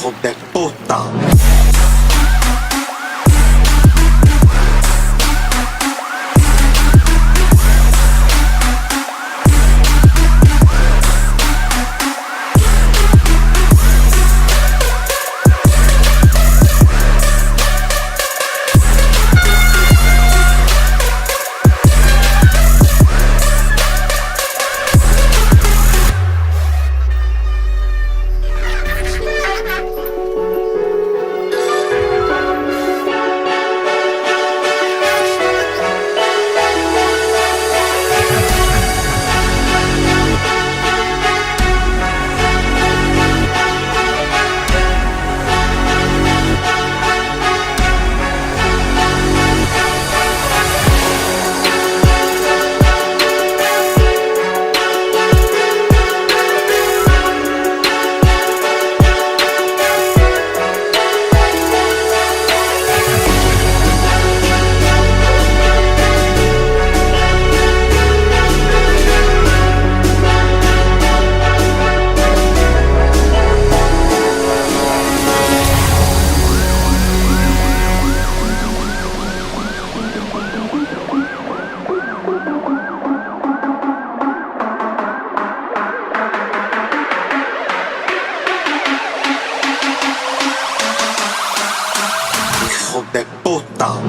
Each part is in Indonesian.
hijo de puta. Hijo de puta.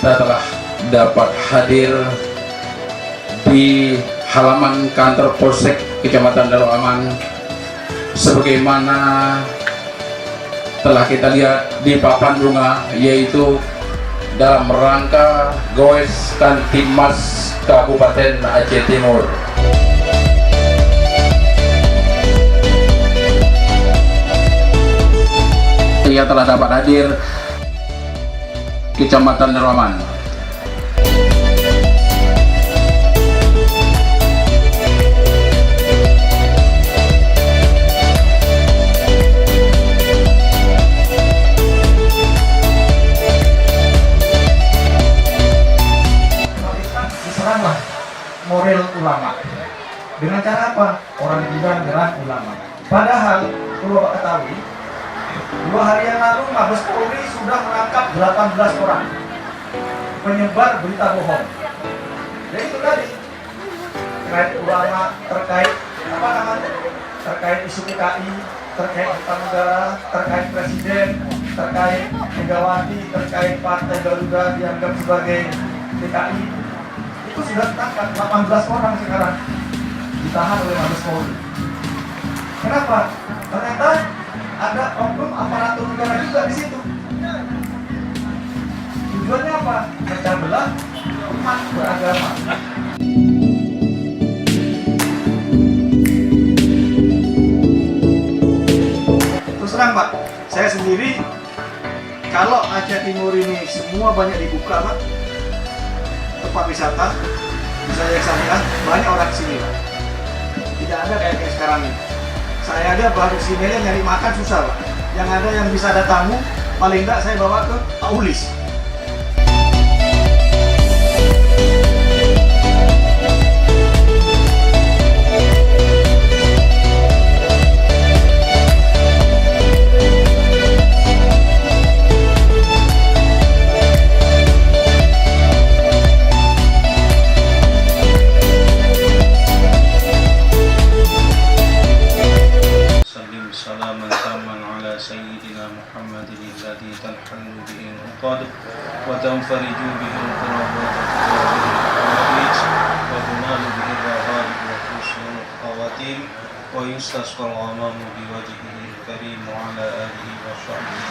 Kita telah dapat hadir di halaman kantor Polsek Kecamatan Darul Aman sebagaimana telah kita lihat di papan bunga, yaitu dalam rangka Goes Kantimas Kabupaten Aceh Timur. Yang telah dapat hadir Kecamatan Darul Aman. Diseranglah moral ulama. Dengan cara apa? Orang gibah menyerang ulama. Padahal, perlu Bapak ketahui, 2 hari yang lalu Mabes Polri sudah menangkap 18 orang penyebar berita bohong. Jadi itu tadi terkait ulama, terkait apa namanya, terkait isu PKI, terkait utang negara, terkait presiden, terkait Megawati, terkait Partai Garuda dianggap sebagai PKI. Itu sudah ditangkap 18 orang sekarang ditahan oleh Mabes Polri. Kenapa? Ternyata ada oknum aparatur negara juga di situ. Tujuannya apa? Pecah belah umat beragama. Terus terang Pak, saya sendiri kalau Aceh Timur ini semua banyak dibuka Pak, tempat wisata, misalnya syariah, banyak orang kesini Pak. Tidak ada kayak sekarang ini. Saya aja baru sini aja nyari makan susah Pak. Yang ada yang bisa ada tamu, paling enggak saya bawa ke Pak Ulis. سلاما تاما على سيدنا محمد الذي تنحل به العقد وتنفرج به الكربات والحوائج وتنال به الرغائب وحسن الخواتيم ويستسقى الغمام بوجهه الكريم وعلى آله وصحبه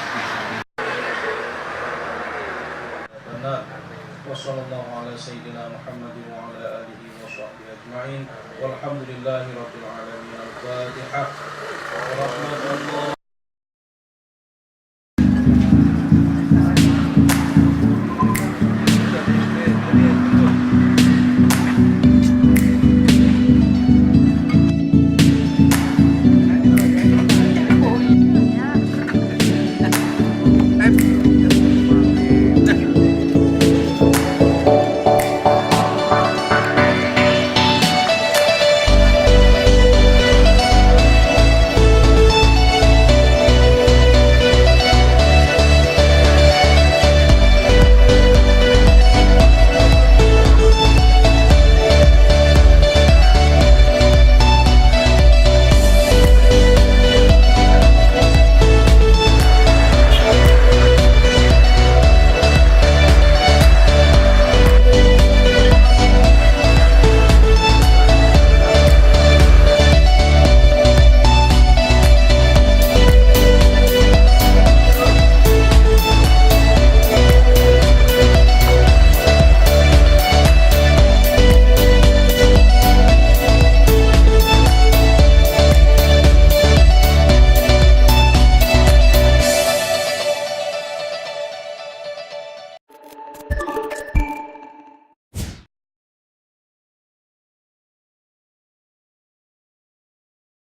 وصلى الله على سيدنا محمد وعلى آله وصحبه أجمعين والحمد لله رب العالمين. الفاتحة. ورحمة الله.